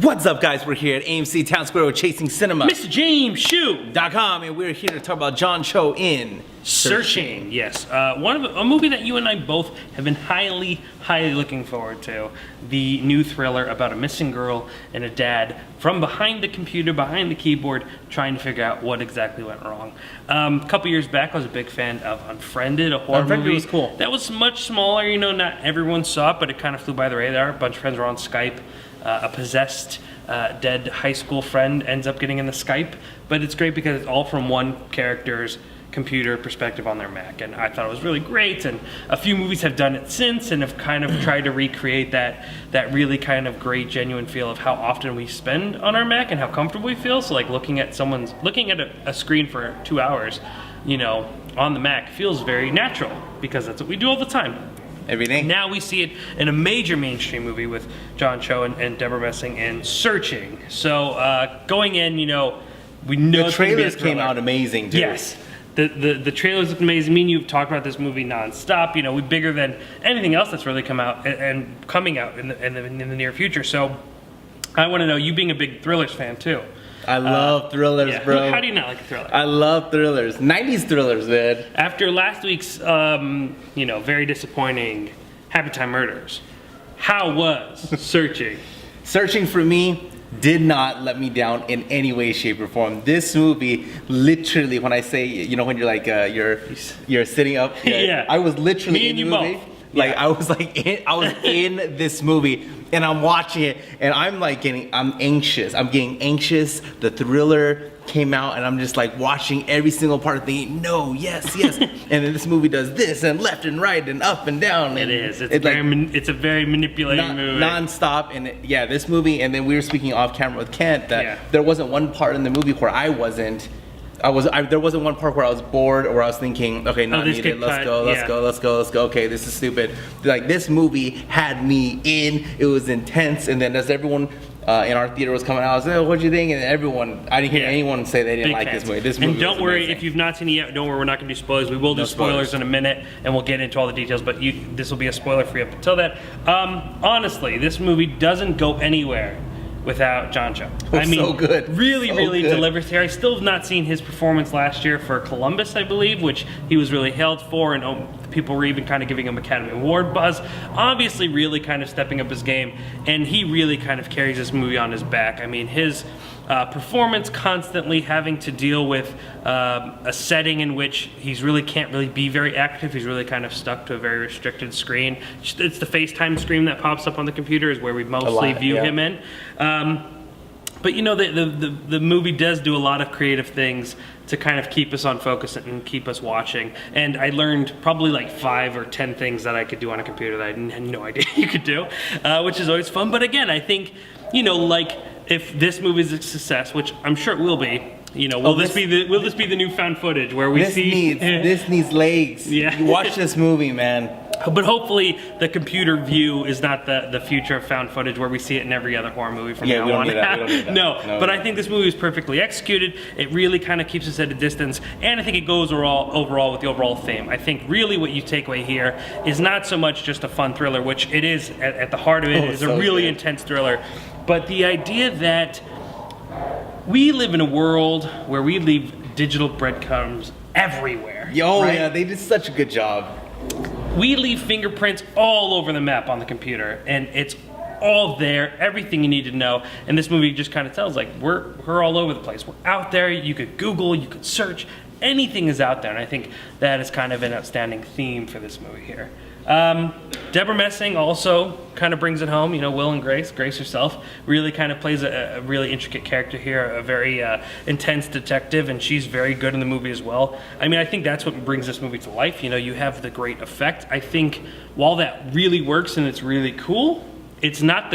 What's up, guys? We're here at AMC Town Square with Chasing Cinema. Mr. James Hsu.com, and we're here to talk about John Cho in Searching. Yes, a movie that you and I both have been highly looking forward to. The new thriller about a missing girl and a dad from behind the computer, behind the keyboard, trying to figure out what exactly went wrong. A couple years back, I was a big fan of Unfriended, a horror movie. Was cool. That was much smaller. You know, not everyone saw it, but it kind of flew by the radar. A bunch of friends were on Skype. A possessed dead high school friend ends up getting in the Skype, but it's great because it's all from one character's computer perspective on their Mac, and I thought it was really great. And a few movies have done it since and have kind of tried to recreate that really kind of great, genuine feel of how often we spend on our Mac and how comfortable we feel. So like looking at a screen for 2 hours, you know, on the Mac feels very natural because that's what we do all the time. Everything. Now we see it in a major mainstream movie with John Cho and Debra Messing in Searching. So going in, you know, we know the trailers came out amazing, dude. Yes. The trailers look amazing. Me and you've talked about this movie nonstop. You know, we're bigger than anything else that's really come out and coming out in the near future. So I want to know, you being a big thrillers fan too. I love thrillers, yeah. bro. How do you not like a thriller? I love thrillers. 90s thrillers, man. After last week's, you know, very disappointing Happy Time Murders, how was Searching? Searching for me did not let me down in any way, shape, or form. This movie, literally, when I say, you know, when you're like, you're sitting up. Yeah. I was literally me in the and movie. Both. Like yeah. I was in this movie, and I'm watching it, and I'm anxious. I'm getting anxious. The thriller came out, and I'm just like watching every single part, thinking, no, yes, and then this movie does this, and left and right, and up and down. And it's a very manipulating movie. Non-stop, and this movie, and then we were speaking off camera with Kent that there wasn't one part in the movie where there wasn't one part where I was bored or I was thinking, okay, not needed, let's go, okay, this is stupid. Like, this movie had me in, it was intense, and then as everyone in our theater was coming out, I was like, oh, what'd you think? And everyone, I didn't hear anyone say they didn't like this movie. This movie and don't was worry, amazing. if you've not seen it yet, don't worry, we're not going to do spoilers. We will do spoilers in a minute, and we'll get into all the details, but this will be a spoiler-free up until that. Honestly, this movie doesn't go anywhere without John Cho. I mean, so good. Really good. delivers here. I still have not seen his performance last year for Columbus, I believe, which he was really hailed for, and people were even kind of giving him Academy Award buzz. Obviously, really kind of stepping up his game, and he really kind of carries this movie on his back. I mean, his performance constantly having to deal with a setting in which he's really can't really be very active. He's really kind of stuck to a very restricted screen. It's the FaceTime screen that pops up on the computer is where we mostly view him in. But you know, the movie does do a lot of creative things to kind of keep us on focus and keep us watching. And I learned probably like 5 or 10 things that I could do on a computer that I had no idea you could do, which is always fun. But again, I think, you know, like, if this movie is a success, which I'm sure it will be, you know, will this be the new found footage where we this needs legs. Yeah. You watch this movie, man. But hopefully the computer view is not the future of found footage where we see it in every other horror movie from now on. We don't need that. No, but I think this movie is perfectly executed. It really kind of keeps us at a distance, and I think it goes overall with the overall theme. I think really what you take away here is not so much just a fun thriller, which it is at the heart of it. Is a really intense thriller, but the idea that we live in a world where we leave digital breadcrumbs everywhere. Yeah, they did such a good job. We leave fingerprints all over the map on the computer, and it's all there, everything you need to know. And this movie just kind of tells, like, we're all over the place. We're out there. You could Google, you could search. Anything is out there, and I think that is kind of an outstanding theme for this movie here. Debra Messing also kind of brings it home. You know, Will and Grace herself, really kind of plays a really intricate character here, a very intense detective, and she's very good in the movie as well. I mean, I think that's what brings this movie to life. You know, you have the great effect. I think while that really works and it's really cool, it's not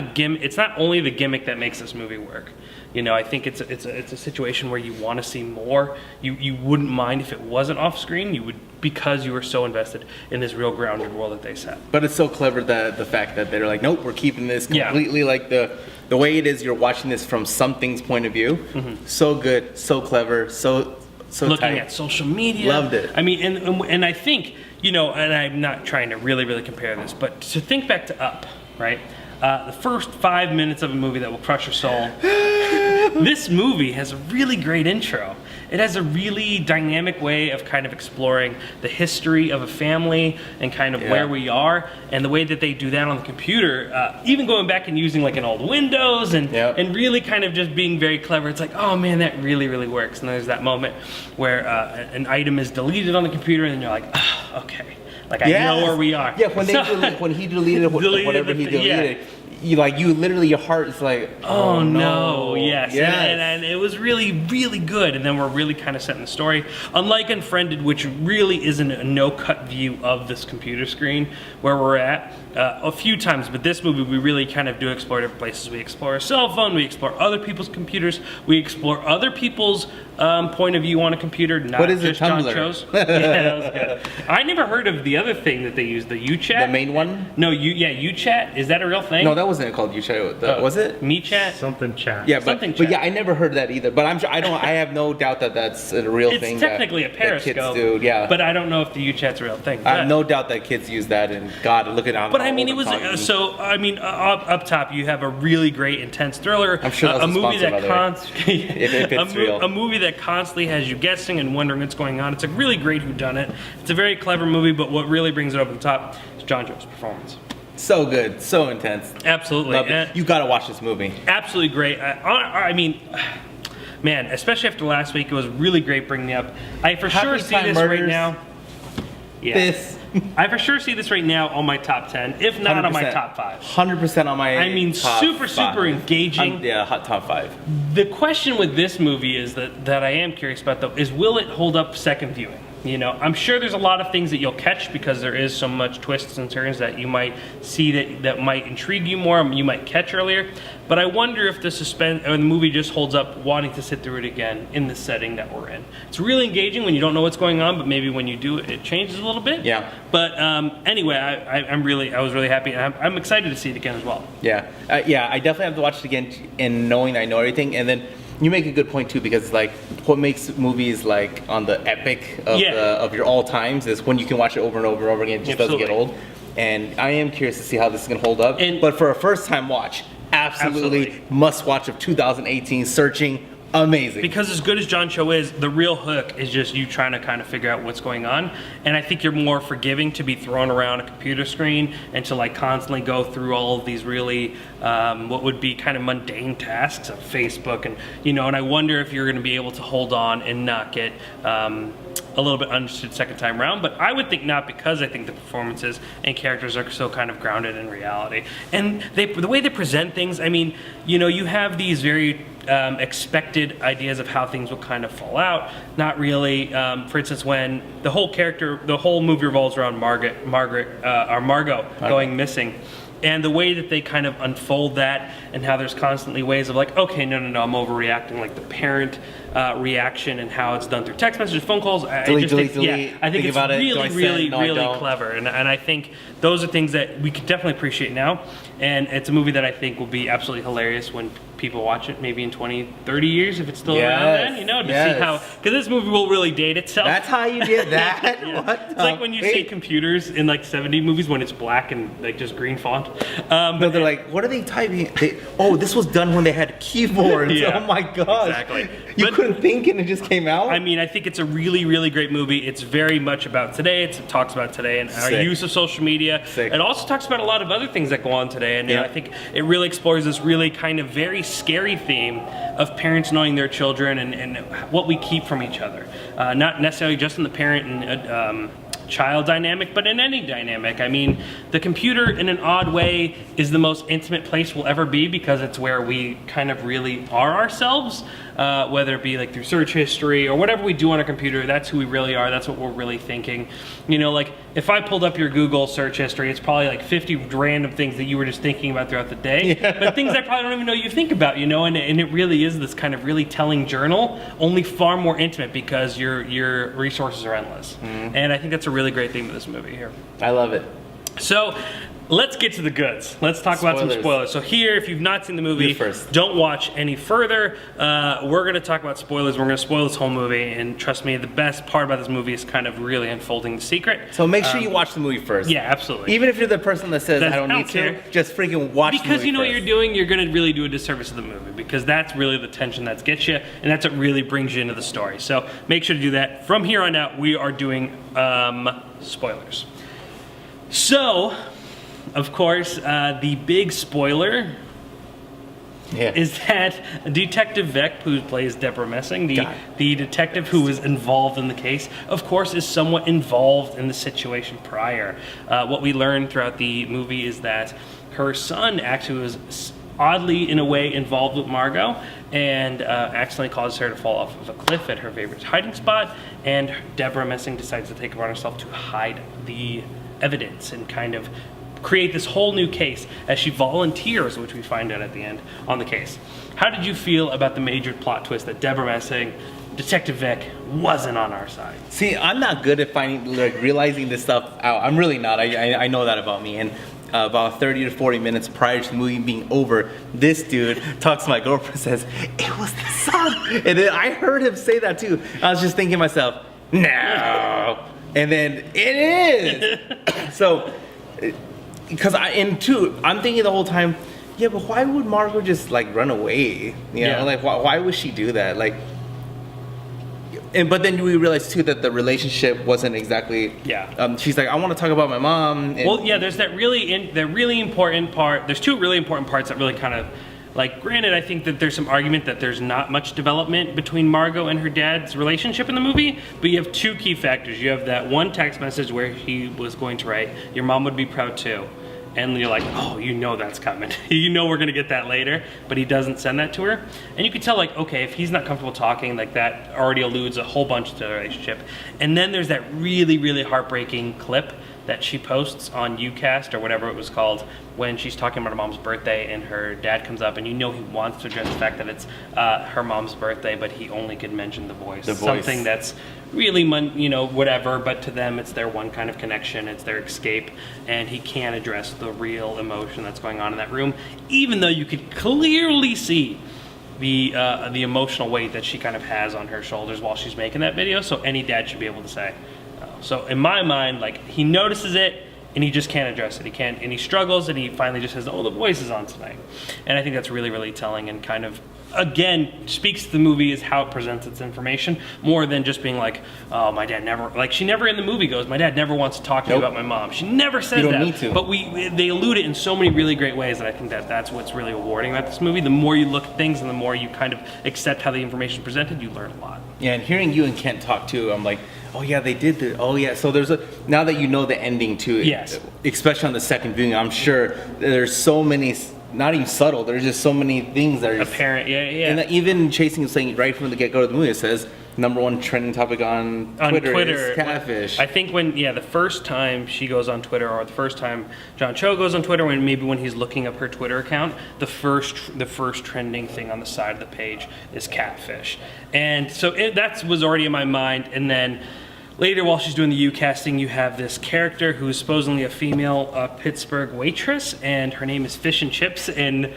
only the gimmick that makes this movie work. You know, I think it's a situation where you want to see more. You wouldn't mind if it wasn't off screen. You would, because you were so invested in this real grounded world that they set. But it's so clever that the fact that they're like, nope, we're keeping this completely like the way it is. You're watching this from something's point of view. Mm-hmm. So good, so clever, so looking tight. At social media. Loved it. I mean, and I think, you know, and I'm not trying to really compare this, but to think back to Up, right? the first 5 minutes of a movie that will crush your soul. This movie has a really great intro. It has a really dynamic way of kind of exploring the history of a family and kind of where we are, and the way that they do that on the computer, even going back and using like an old Windows and really kind of just being very clever. It's like, oh man, that really, really works. And there's that moment where an item is deleted on the computer and you're like, oh, okay. Like I know where we are. Yeah, when he deleted whatever he deleted, you literally, your heart is like, oh no. Yes. And it was really, really good. And then we're really kind of setting the story. Unlike Unfriended, which really isn't a no-cut view of this computer screen where we're at a few times, but this movie we really kind of do explore different places. We explore a cell phone, we explore other people's computers, we explore other people's point of view on a computer, not just John Cho's. Yeah, that was good. I never heard of the other thing that they use, the UChat. The main one? No, UChat. Is that a real thing? No, that wasn't called UChat. Was it? MeChat? Something chat. Yeah, but yeah, I never heard that either. But I'm sure I have no doubt that that's a real thing. It's technically a Periscope. That kids do, yeah. But I don't know if the UChat's a real thing. I have no doubt that kids use that, and God, look at how. But I mean, it was up top. You have a really great, intense thriller. I'm sure that's a movie that if it's real. A movie that constantly has you guessing and wondering what's going on. It's a really great whodunit. It's a very clever movie, but what really brings it over the top is John Cho's performance. So good, so intense. Absolutely. You gotta watch this movie. Absolutely great. I mean, man, especially after last week, it was really great bringing me up. I for sure see this right now. Yeah. I for sure see this right now on my top 10, if not 100%. On my top 5. 100% on my top super engaging. Hot top 5. The question with this movie is that I am curious about, though, is will it hold up second viewing? You know, I'm sure there's a lot of things that you'll catch because there is so much twists and turns that you might see that might intrigue you more, you might catch earlier. But I wonder if the movie just holds up wanting to sit through it again in the setting that we're in. It's really engaging when you don't know what's going on, but maybe when you do, it changes a little bit. Yeah. But anyway, I was really happy, and I'm excited to see it again as well. Yeah. I definitely have to watch it again in knowing I know everything, and then. You make a good point too, because like what makes movies like on the epic of your all times is when you can watch it over and over and over again. It just doesn't get old. And I am curious to see how this is gonna hold up. But for a first time watch, absolutely must watch of 2018. Searching. Amazing. Because as good as John Cho is, the real hook is just you trying to kind of figure out what's going on. And I think you're more forgiving to be thrown around a computer screen and to like constantly go through all of these really what would be kind of mundane tasks of Facebook, and and I wonder if you're going to be able to hold on and not get a little bit understood second time around. But I would think not, because I think the performances and characters are so kind of grounded in reality. And the way they present things, I mean, you have these very expected ideas of how things will kind of fall out. Not really. For instance, when the whole movie revolves around Margot going missing. And the way that they kind of unfold that, and how there's constantly ways of like, okay, no, I'm overreacting, like the parent reaction and how it's done through text messages, phone calls. I think it's really clever. And I think those are things that we could definitely appreciate now. And it's a movie that I think will be absolutely hilarious when people watch it maybe in 20, 30 years, if it's still around then, to see how, because this movie will really date itself. That's how you did that? It's like when you see computers in like 70 movies when it's black and like just green font. No, they're like, what are they typing? This was done when they had keyboards. Oh my gosh. Exactly. You couldn't think and it just came out? I mean, I think it's a really, really great movie. It's very much about today. It talks about today and our use of social media. It also talks about a lot of other things that go on today. And I think it really explores this really kind of very scary theme of parents knowing their children and what we keep from each other. Not necessarily just in the parent and child dynamic, but in any dynamic. I mean, the computer in an odd way is the most intimate place we'll ever be, because it's where we kind of really are ourselves, whether it be like through search history or whatever we do on a computer. That's who we really are. That's what we're really thinking. Like if I pulled up your Google search history, it's probably like 50 random things that you were just thinking about throughout the day, but things I probably don't even know you think about, and it really is this kind of really telling journal, only far more intimate because your resources are endless. And I think that's a really great thing with this movie here. I love it. So Let's get to the goods. Let's talk about some spoilers. So here, if you've not seen the movie, don't watch any further. We're going to talk about spoilers. We're going to spoil this whole movie, and trust me, the best part about this movie is kind of really unfolding the secret. So make sure you watch the movie first. Yeah, absolutely. Even if you're the person that says, I don't need to, just freaking watch the movie Because you know what you're doing, you're going to really do a disservice to the movie, because that's really the tension that gets you, and that's what really brings you into the story. So make sure to do that. From here on out, we are doing spoilers. So, of course, the big spoiler is that Detective Vec, who plays Debra Messing, the detective who was involved in the case, of course, is somewhat involved in the situation prior. What we learn throughout the movie is that her son actually was oddly, in a way, involved with Margot, and accidentally causes her to fall off of a cliff at her favorite hiding spot, and Debra Messing decides to take it upon herself to hide the evidence and kind of create this whole new case as she volunteers, which we find out at the end, on the case. How did you feel about the major plot twist that Debra Messing, Detective Vec, wasn't on our side? See, I'm not good at realizing this stuff out. I'm really not. I know that about me. And about 30 to 40 minutes prior to the movie being over, this dude talks to my girlfriend and says, it was the son. And then I heard him say that too. I was just thinking to myself, no. And then it is. So, because I'm thinking the whole time, yeah, but why would Margot just like run away? You know, like why would she do that? Like, but then we realized too that the relationship wasn't exactly. She's like, I want to talk about my mom. And well, yeah, there's that really important part. There's two really important parts that really kind of. Like, granted, I think that there's some argument that there's not much development between Margot and her dad's relationship in the movie, but you have two key factors. You have that one text message where he was going to write, your mom would be proud too. And you're like, oh, you know that's coming. You know we're gonna get that later, but he doesn't send that to her. And you can tell, like, okay, if he's not comfortable talking, like that already alludes a whole bunch to the relationship. And then there's that really, really heartbreaking clip that she posts on UCast or whatever it was called when she's talking about her mom's birthday and her dad comes up and you know he wants to address the fact that it's her mom's birthday, but he only could mention the voice. Something that's really, you know, whatever, but to them it's their one kind of connection, it's their escape, and he can't address the real emotion that's going on in that room, even though you could clearly see the emotional weight that she kind of has on her shoulders while she's making that video, so any dad should be able to say. So in my mind, like, he notices it and he just can't address it. He can't, and he struggles, and he finally just says, oh, the voice is on tonight. And I think that's really, really telling and kind of, again, speaks to the movie is how it presents its information more than just being like, oh, my dad never, like, she never in the movie goes, my dad never wants to talk to me about my mom. She never says that. You don't need to. But they allude it in so many really great ways that I think that's what's really rewarding about this movie. The more you look at things and the more you kind of accept how the information is presented, you learn a lot. Yeah, and hearing you and Kent talk too, I'm like, oh yeah, they did the. Oh yeah, so there's now that you know the ending to it, yes, especially on the second viewing, I'm sure there's so many, not even subtle. There's just so many things that are apparent. Yeah. And even Chasing saying right from the get go of the movie, it says #1 trending topic on Twitter is catfish. I think when the first time she goes on Twitter, or the first time John Cho goes on Twitter, when he's looking up her Twitter account, the first trending thing on the side of the page is catfish, and so that was already in my mind, and then. Later, while she's doing the U-casting, you have this character who is supposedly a female Pittsburgh waitress, and her name is Fish and Chips, and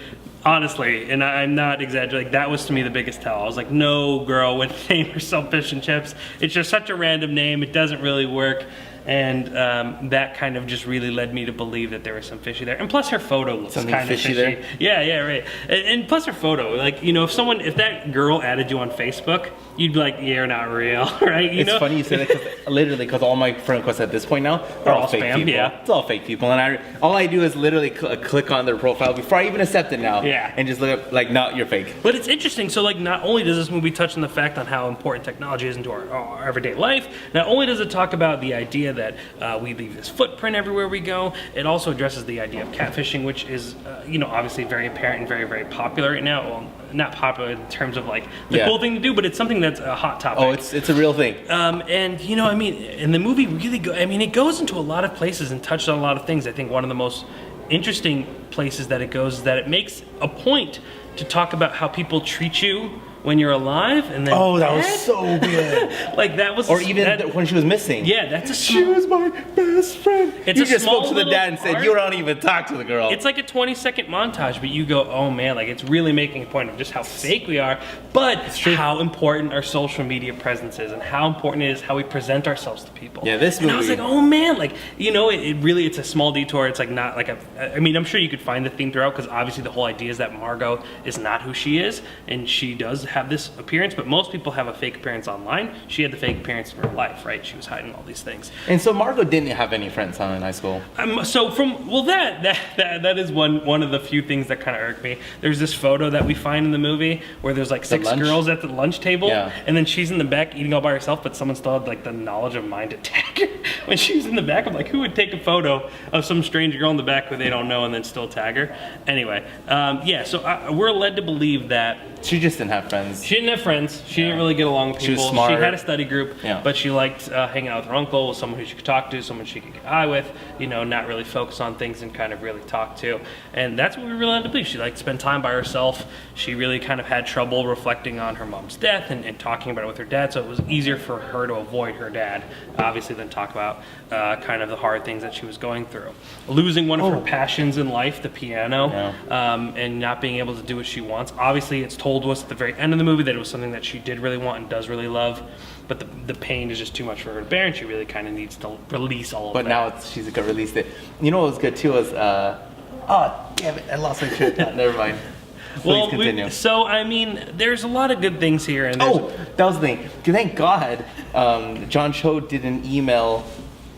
honestly, and I'm not exaggerating, that was to me the biggest tell. I was like, no girl would name herself Fish and Chips. It's just such a random name, it doesn't really work. And that kind of just really led me to believe that there was some fishy there. And plus her photo looks kind of fishy. There? Yeah, right. And plus her photo, like, you know, if that girl added you on Facebook, you'd be like, you're not real, right? It's funny you say that, because all my friend requests at this point now, they're all fake spam, people. Yeah. It's all fake people. And all I do is literally click on their profile before I even accept it now. Yeah. And just look up, like, no, you're fake. But it's interesting. So, like, not only does this movie touch on the fact on how important technology is into our everyday life, not only does it talk about the idea that we leave this footprint everywhere we go, it also addresses the idea of catfishing, which is, obviously very apparent and very, very popular right now. Well, not popular in terms of, like, the cool thing to do, but it's something that's a hot topic. Oh, it's a real thing. And, and the movie really it goes into a lot of places and touches on a lot of things. I think one of the most interesting places that it goes is that it makes a point to talk about how people treat you when you're alive, and then that was so good. like that was, or even when she was missing. Yeah, that's a she was my best friend. It's you a just small spoke to the dad and said, "You don't even talk to the girl." It's like a 20-second montage, but you go, oh man, like it's really making a point of just how fake we are, but how important our social media presence is, and how important it is how we present ourselves to people. Yeah, this movie. And I was like, oh man, like it really, it's a small detour. It's like not like I mean, I'm sure you could find the theme throughout, because obviously the whole idea is that Margot is not who she is, and she does have this appearance, but most people have a fake appearance online. She had the fake appearance in real life, right? She was hiding all these things. And so Margot didn't have any friends in high school. So that is one of the few things that kind of irked me. There's this photo that we find in the movie where there's like 6 girls at the lunch table, and then she's in the back eating all by herself, but someone still had like the knowledge of mind to tag her when she was in the back. I'm like, who would take a photo of some strange girl in the back who they don't know and then still tag her? Anyway, so we're led to believe that she just didn't have friends. She didn't have friends. She didn't really get along with people. She was smart. She had a study group, but she liked hanging out with her uncle, someone who she could talk to, someone she could get high with, not really focus on things and kind of really talk to. And that's what we really had to believe. She liked to spend time by herself. She really kind of had trouble reflecting on her mom's death and talking about it with her dad, so it was easier for her to avoid her dad, obviously, than talk about kind of the hard things that she was going through. Losing one of her passions in life, the piano, and not being able to do what she wants. Obviously, it's told to us at the very end of the movie that it was something that she did really want and does really love, but the pain is just too much for her to bear, and she really kind of needs to release all of that. But now she's gonna release it. You know what was good too was, damn it, I lost my train of thought. Never mind. Please continue. So I mean, there's a lot of good things here, and that was the thing. Thank God, John Cho didn't email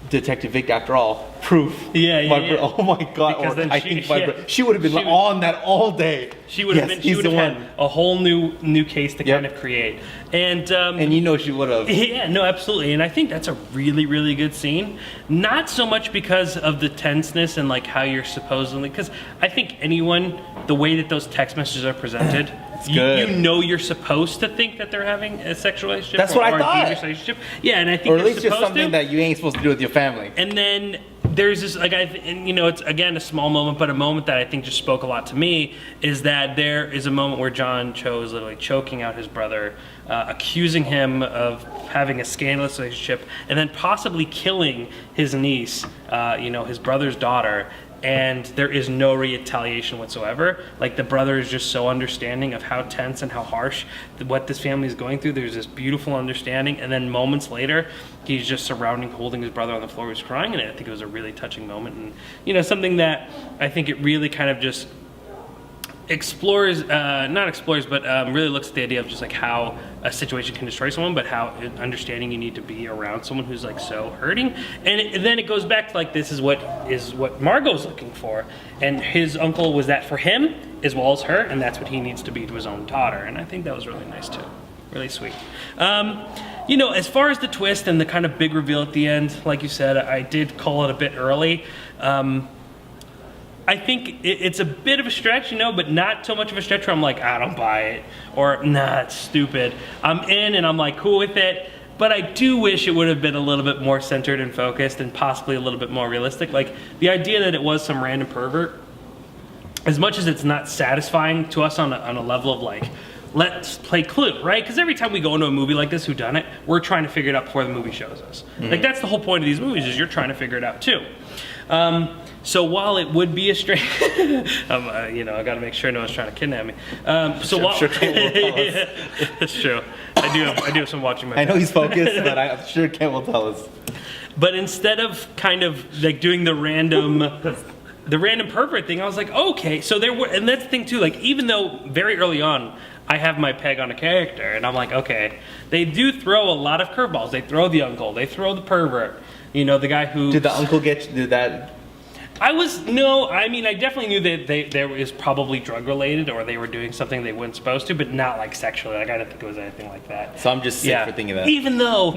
Detective Vic after all. Proof. Oh my God. She would have been on that all day. She would have had a whole new case to kind of create. And she would have. Yeah, no, absolutely. And I think that's a really, really good scene. Not so much because of the tenseness and like how you're supposedly, because I think the way that those text messages are presented, you're supposed to think that they're having a sexual relationship. That's what I thought. A relationship. Yeah, and I think or at least just something that you ain't supposed to do with your family. And then there's this, it's again a small moment, but a moment that I think just spoke a lot to me is that there is a moment where John Cho is literally choking out his brother, accusing him of having a scandalous relationship, and then possibly killing his niece, his brother's daughter. And there is no retaliation whatsoever. Like, the brother is just so understanding of how tense and how harsh what this family is going through. There's this beautiful understanding, and then moments later, he's just holding his brother on the floor, who's crying, and I think it was a really touching moment, and something that I think it really kind of just really looks at the idea of just like how a situation can destroy someone, but how understanding you need to be around someone who's like so hurting. And then it goes back to like, this is what Margot's looking for, and his uncle was that for him as well as her, and that's what he needs to be to his own daughter. And I think that was really nice too, really sweet. As far as the twist and the kind of big reveal at the end, like you said, I did call it a bit early. I think it's a bit of a stretch, but not so much of a stretch where I'm like, I don't buy it, or nah, it's stupid. I'm in and I'm like cool with it, but I do wish it would have been a little bit more centered and focused and possibly a little bit more realistic. Like, the idea that it was some random pervert, as much as it's not satisfying to us on a level of like, let's play Clue, right? Because every time we go into a movie like this, whodunit, we're trying to figure it out before the movie shows us. Mm-hmm. Like, that's the whole point of these movies, is you're trying to figure it out too. So while it would be a strange, I got to make sure no one's trying to kidnap me. That's true. I do have some watching my. I know he's focused, but I'm sure Ken will tell us. But instead of kind of like doing the random pervert thing, I was like, okay. So and that's the thing too. Like, even though very early on I have my peg on a character, and I'm like, okay, they do throw a lot of curveballs. They throw the uncle. They throw the pervert. The guy who... Did the uncle did that... I definitely knew that there was probably drug related, or they were doing something they weren't supposed to, but not like sexually. Like, I didn't think it was anything like that. So I'm just sick for thinking that. Even though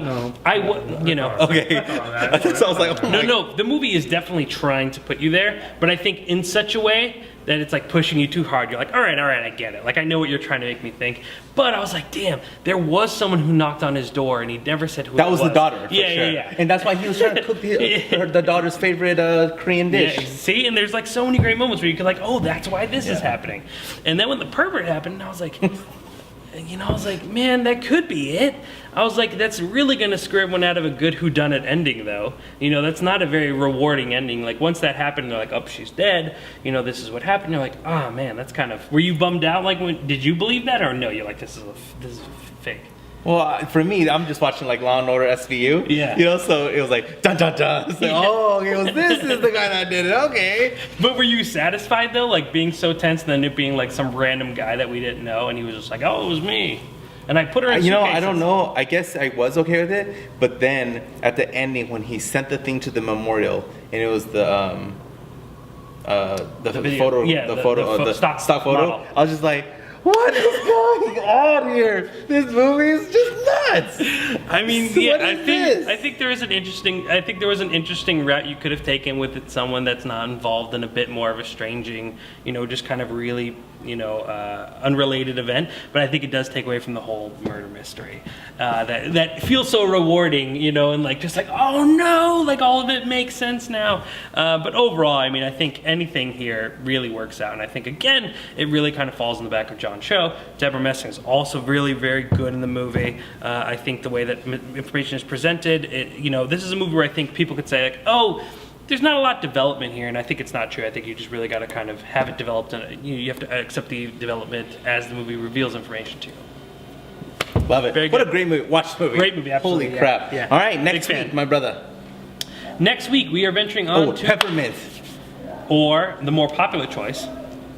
Okay. I was like, no, the movie is definitely trying to put you there, but I think in such a way that it's like pushing you too hard. You're like, all right, I get it. Like, I know what you're trying to make me think. But I was like, damn, there was someone who knocked on his door, and he never said who it was. That was the daughter, for sure. Yeah. And that's why he was trying to cook the daughter's favorite Korean dish. Yeah, see? And there's like so many great moments where you can like, oh, that's why this is happening. And then when the pervert happened, I was like, you know, I was like, man, that could be it. I was like, that's really gonna screw everyone out of a good whodunit ending, though. You know, that's not a very rewarding ending. Like, once that happened, they're like, oh, she's dead. You know, this is what happened. You're like, oh man, that's kind of. Were you bummed out? Like, did you believe that, or no? You're like, this is fake. Well, for me, I'm just watching like Law and Order SVU. Yeah. You know, so it was like dun dun dun. It's like, oh, it was this is the guy that did it. Okay. But were you satisfied though, like being so tense, and then it being like some random guy that we didn't know, and he was just like, oh, it was me. And I put her in. You know, I don't know. I guess I was okay with it, but then at the ending when he sent the thing to the memorial, and it was the photo, the stock photo. Model. I was just like, what is going on here? This movie is just nuts. I mean, yeah, I think there was an interesting route you could have taken with it, someone that's not involved in a bit more of a estranging, you know, just kind of really, you know, unrelated event. But I think it does take away from the whole murder mystery that feels so rewarding, you know, and like just like, oh no, like all of it makes sense now. But overall, I mean, I think anything here really works out, and I think again, it really kind of falls in the back of John Cho. Debra Messing is also really very good in the movie. I think the way that information is presented, you know, this is a movie where I think people could say like, oh, there's not a lot of development here, and I think it's not true. I think you just really got to kind of have it developed, and you have to accept the development as the movie reveals information to you. Love it. What a great movie. Watch the movie. Great movie, absolutely. Holy crap. Yeah. All right, next week, my brother. Next week, we are venturing on to Peppermint. Or the more popular choice,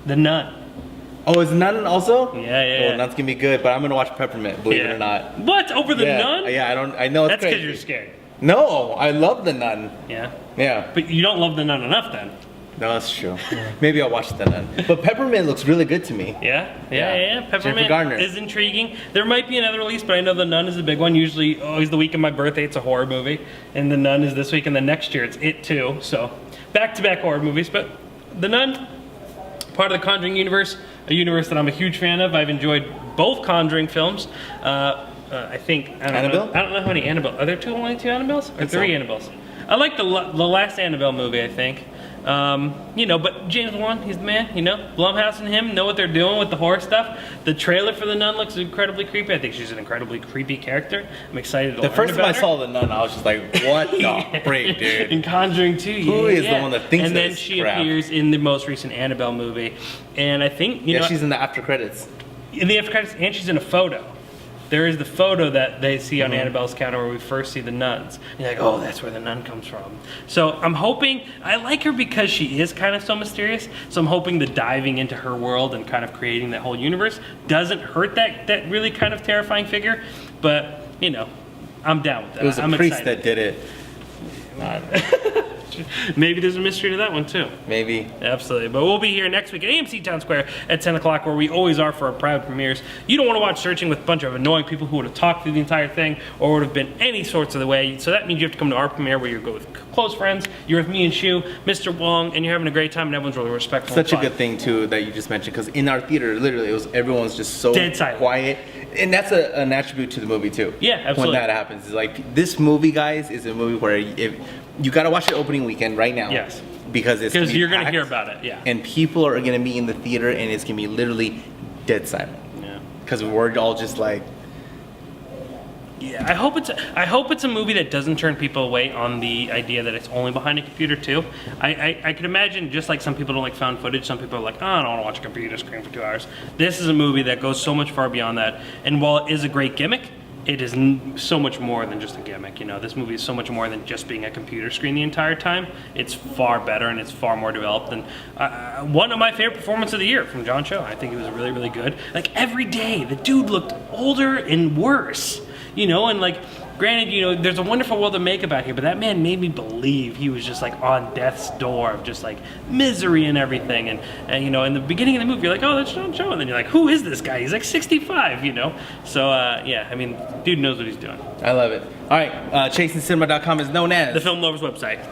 The Nun. Oh, is Nun also? Yeah. Oh, Nun's gonna be good, but I'm gonna watch Peppermint, believe it or not. What? Over The Nun? Yeah, I know it's That's crazy. because you're scared. No, I love The Nun. Yeah? But you don't love The Nun enough then. No, that's true. Maybe I'll watch The Nun. But Peppermint looks really good to me. Yeah. Peppermint is intriguing. There might be another release, but I know The Nun is a big one. Usually, always the week of my birthday, it's a horror movie. And The Nun is this week, and then next year it's It too. So, back-to-back horror movies. But The Nun, part of the Conjuring universe, a universe that I'm a huge fan of. I've enjoyed both Conjuring films. I think, I don't know how many Annabelle. Are there only two Annabelles? Or three Annabelles? I like the last Annabelle movie, I think. You know, but James Wan, he's the man, you know. Blumhouse and him know what they're doing with the horror stuff. The trailer for The Nun looks incredibly creepy. I think she's an incredibly creepy character. I'm excited to learn about her. The first time I saw The Nun, I was just like, what the freak, dude? In Conjuring 2, Who is the one that thinks and then she appears in the most recent Annabelle movie. And I think, you know. she's in the after credits. In the after credits, and she's in a photo. There is the photo that they see on Annabelle's counter where we first see the nuns. And you're like, oh, that's where the nun comes from. So I'm hoping, I like her because she is kind of so mysterious. So I'm hoping the diving into her world and kind of creating that whole universe doesn't hurt that really kind of terrifying figure. But, you know, I'm down with that. It was a priest that did it. Maybe there's a mystery to that one too. Maybe. Absolutely. But we'll be here next week at AMC Town Square at 10 o'clock where we always are for our private premieres. You don't want to watch Searching with a bunch of annoying people who would have talked through the entire thing or would have been any sorts of the way. So that means you have to come to our premiere where you go with close friends. You're with me and Hsu, Mr. Wong, and you're having a great time and everyone's really respectful. Such a good thing too that you just mentioned, because in our theater, literally, everyone's just so dead silent, quiet. And that's an attribute to the movie too. Yeah, absolutely. When that happens, it's like this movie, guys, is a movie where if you got to watch it opening weekend right now. Yes. Because you're going to hear about it. Yeah. And people are going to be in the theater, and it's going to be literally dead silent. Yeah. Because we're all just like. Yeah, I hope it's a movie that doesn't turn people away on the idea that it's only behind a computer too. I could imagine, just like some people don't like found footage, some people are like, oh, I don't want to watch a computer screen for 2 hours. This is a movie that goes so much far beyond that. And while it is a great gimmick, it is so much more than just a gimmick. You know, this movie is so much more than just being a computer screen the entire time. It's far better and it's far more developed. And one of my favorite performances of the year from John Cho. I think it was really, really good. Like every day, the dude looked older and worse. You know, and like, granted, you know, there's a wonderful world of makeup out here, but that man made me believe he was just like on death's door of just like misery and everything. And you know, in the beginning of the movie, you're like, oh, that's John Cho. And then you're like, who is this guy? He's like 65, you know? So, yeah, I mean, dude knows what he's doing. I love it. All right, ChasingCinema.com is known as the Film Lovers website.